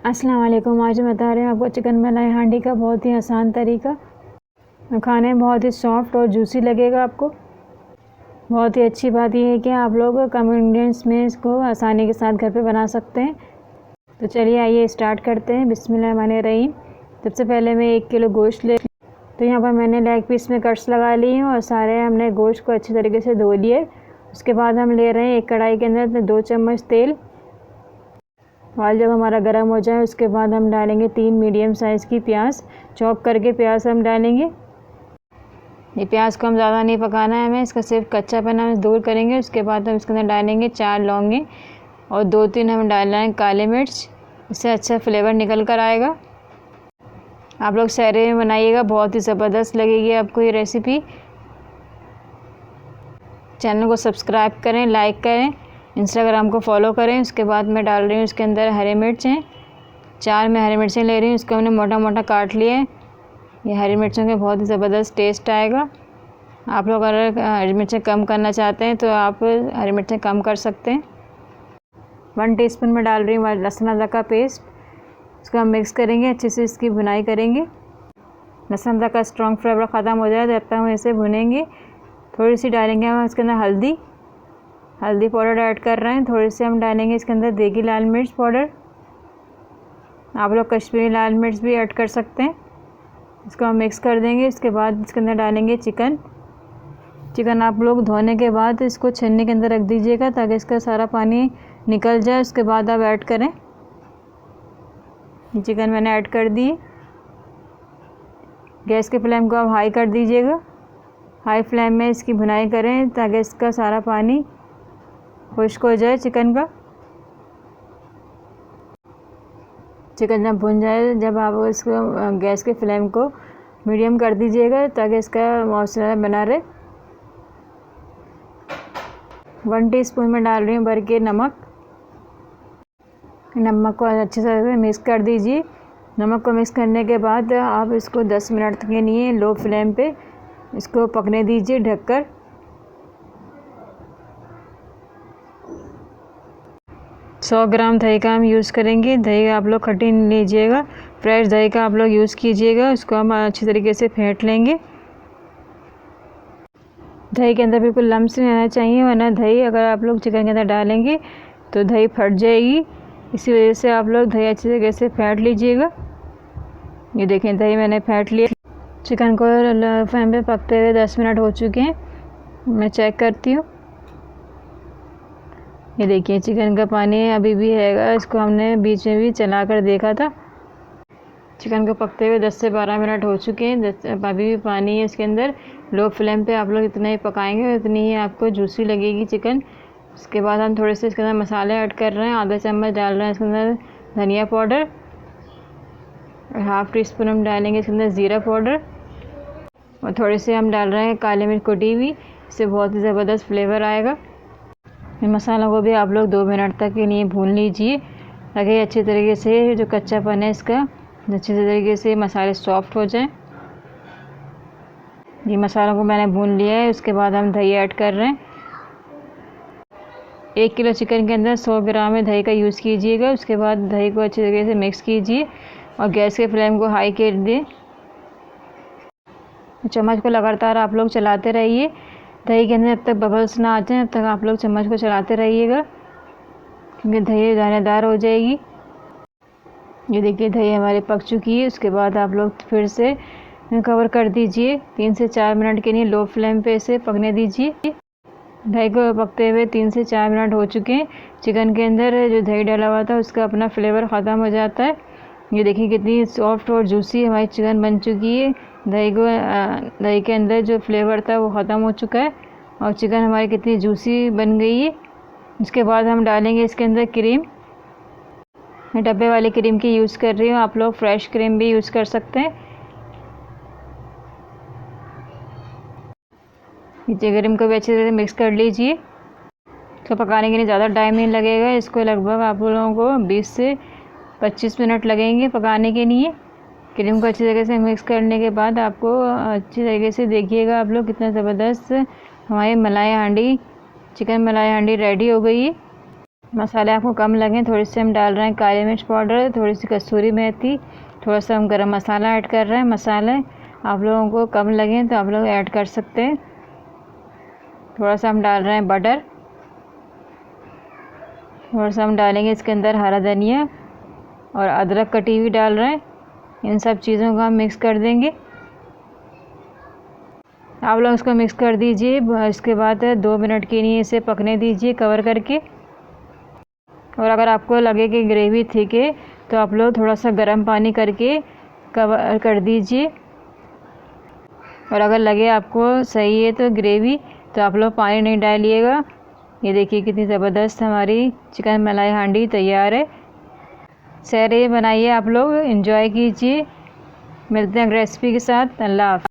अस्सलाम वालेकुम। आज मैं बता रहे हैं आपको चिकन मलाई हांडी का बहुत ही आसान तरीका। खाने में बहुत ही सॉफ्ट और जूसी लगेगा आपको। बहुत ही अच्छी बात यह है कि आप लोग कम इंग्रेडिएंट्स में इसको आसानी के साथ घर पे बना सकते हैं। तो चलिए आइए स्टार्ट करते हैं। बिस्मिल्लाहिर्रहमानिर्रहीम। सबसे पहले मैं 1 किलो गोश्त ले, तो यहाँ पर मैंने लेग पीस में कट्स लगा लिए हैं और सारे हमने गोश्त को अच्छी तरीके से धो लिए। उसके बाद हम ले रहे हैं एक कढ़ाई के अंदर 2 चम्मच तेल। ऑयल जब हमारा गर्म हो जाए उसके बाद हम डालेंगे 3 मीडियम साइज़ की प्याज। चॉप करके प्याज हम डालेंगे। ये प्याज को हम ज़्यादा नहीं पकाना है, हमें इसका सिर्फ कच्चापन हम दूर करेंगे। उसके बाद हम इसके अंदर डालेंगे 4 लौंगे और 2-3 हम डाल रहे हैं काली मिर्च। इससे अच्छा फ्लेवर निकल कर आएगा। आप लोग सहरे में बनाइएगा, बहुत ही ज़बरदस्त लगेगी आपको ये रेसिपी। चैनल को सब्सक्राइब करें, लाइक करें, इंस्टाग्राम को फॉलो करें। उसके बाद मैं डाल रही हूँ इसके अंदर हरी मिर्च हैं। 4 मैं हरी मिर्चें ले रही हूँ, इसको हमने मोटा मोटा काट लिए। ये हरी मिर्चों के बहुत ही ज़बरदस्त टेस्ट आएगा। आप लोग अगर हरी मिर्चें कम करना चाहते हैं तो आप हरी मिर्चें कम कर सकते हैं। 1 टीस्पून में डाल रही हूँ लहसुन अदरक का पेस्ट। इसको हम मिक्स करेंगे, अच्छे से इसकी भुनाई करेंगे। लहसुन अदरक का स्ट्रॉन्ग फ्लेवर ख़त्म हो जाए तब तक हम इसे भुनेंगे। थोड़ी सी डालेंगे हम इसके अंदर हल्दी पाउडर ऐड कर रहे हैं। थोड़ी सी हम डालेंगे इसके अंदर देगी लाल मिर्च पाउडर। आप लोग कश्मीरी लाल मिर्च भी ऐड कर सकते हैं। इसको हम मिक्स कर देंगे। इसके बाद इसके अंदर डालेंगे चिकन आप लोग धोने के बाद इसको छन्नी के अंदर रख दीजिएगा ताकि इसका सारा पानी निकल जाए। उसके बाद आप ऐड करें। चिकन मैंने ऐड कर दी। गैस के फ्लेम को आप हाई कर दीजिएगा। हाई फ्लेम में इसकी भुनाई करें ताकि इसका सारा पानी खुश्क हो जाए। चिकन जब भुन जाए, जब आप इसको गैस के फ्लेम को मीडियम कर दीजिएगा ताकि इसका मॉइस्चर बना रहे। 1 टीस्पून में डाल रही हूँ भर के नमक को अच्छे से मिक्स कर दीजिए। नमक को मिक्स करने के बाद आप इसको 10 मिनट के लिए लो फ्लेम पे इसको पकने दीजिए ढककर। 100 ग्राम दही का हम यूज़ करेंगे। दही आप लोग खट्टी लीजिएगा, फ्रेश दही का आप लोग यूज़ कीजिएगा। उसको हम अच्छी तरीके से फेंट लेंगे। दही के अंदर बिल्कुल लम्स नहीं आना चाहिए, वरना दही अगर आप लोग चिकन के अंदर डालेंगे तो दही फट जाएगी। इसी वजह से आप लोग दही अच्छी तरीके से फेंट लीजिएगा। ये देखें, दही मैंने फेंट लिया। चिकन को फ्लेम पे पकते हुए 10 मिनट हो चुके हैं। मैं चेक करती हूँ। ये देखिए, चिकन का पानी अभी भी हैगा। इसको हमने बीच में भी चला कर देखा था। चिकन को पकते हुए 10 से 12 मिनट हो चुके हैं। अभी भी पानी है इसके अंदर। लो फ्लेम पे आप लोग इतना ही पकाएंगे, उतनी ही आपको जूसी लगेगी चिकन। उसके बाद हम थोड़े से इसके अंदर मसाले ऐड कर रहे हैं। आधा चम्मच डाल रहे हैं इसके अंदर धनिया पाउडर और 1/2 टीस्पून हम डालेंगे इसके अंदर ज़ीरा पाउडर और थोड़े से हम डाल रहे हैं काली मिर्च कुटी हुई। इससे बहुत ही ज़बरदस्त फ्लेवर आएगा। इन मसालों को भी आप लोग 2 मिनट तक के लिए भून लीजिए ताकि अच्छी तरीके से जो कच्चापन है इसका अच्छी तरीके से मसाले सॉफ्ट हो जाएं। ये मसालों को मैंने भून लिया है। उसके बाद हम दही ऐड कर रहे हैं। 1 किलो चिकन के अंदर 100 ग्राम में दही का यूज़ कीजिएगा। उसके बाद दही को अच्छी तरीके से मिक्स कीजिए और गैस के फ्लेम को हाई कर दें। चम्मच को लगातार आप लोग चलाते रहिए। दही के अंदर जब तक बबल्स ना आ जाए तब तक आप लोग चम्मच को चलाते रहिएगा, क्योंकि दही दानेदार हो जाएगी। ये देखिए, दही हमारी पक चुकी है। उसके बाद आप लोग फिर से कवर कर दीजिए। 3 से 4 मिनट के लिए लो फ्लेम पे इसे पकने दीजिए। दही को पकते हुए 3 से 4 मिनट हो चुके हैं। चिकन के अंदर जो दही डाला हुआ था उसका अपना फ्लेवर ख़त्म हो जाता है। ये देखिए कितनी सॉफ्ट और जूसी हमारी चिकन बन चुकी है। दही के अंदर जो फ्लेवर था वो ख़त्म हो चुका है और चिकन हमारी कितनी जूसी बन गई है। उसके बाद हम डालेंगे इसके अंदर क्रीम। मैं डब्बे वाली क्रीम की यूज़ कर रही हूँ, आप लोग फ्रेश क्रीम भी यूज़ कर सकते हैं। क्रीम को भी अच्छी तरह से मिक्स कर लीजिए। इसको पकाने के लिए ज़्यादा टाइम नहीं लगेगा। इसको लगभग आप लोगों को 20 से 25 मिनट लगेंगे पकाने के लिए। क्रीम को अच्छी तरीके से मिक्स करने के बाद आपको अच्छी तरीके से देखिएगा आप लोग कितना ज़बरदस्त हमारी चिकन मलाई हांडी रेडी हो गई है। मसाले आपको कम लगें थोड़ी सी हम डाल रहे हैं काली मिर्च पाउडर, थोड़ी सी कसूरी मेथी, थोड़ा सा हम गरम मसाला ऐड कर रहे हैं। मसाले आप लोगों को कम लगें तो आप लोग ऐड कर सकते हैं। थोड़ा सा हम डाल रहे हैं बटर, थोड़ा सा हम डालेंगे इसके अंदर हरा धनिया और अदरक कटी हुई डाल रहे हैं। इन सब चीज़ों को हम मिक्स कर देंगे। आप लोग इसको मिक्स कर दीजिए। इसके बाद 2 मिनट के लिए इसे पकने दीजिए कवर करके। और अगर आपको लगे कि ग्रेवी थिक है तो आप लोग थोड़ा सा गर्म पानी करके कवर कर दीजिए। और अगर लगे आपको सही है तो ग्रेवी तो आप लोग पानी नहीं डालिएगा। ये देखिए कितनी ज़बरदस्त हमारी चिकन मलाई हांडी तैयार है। सैर ये बनाइए, आप लोग एंजॉय कीजिए। मिलते हैं रेसिपी के साथ। अल्लाह हाफ़िज़।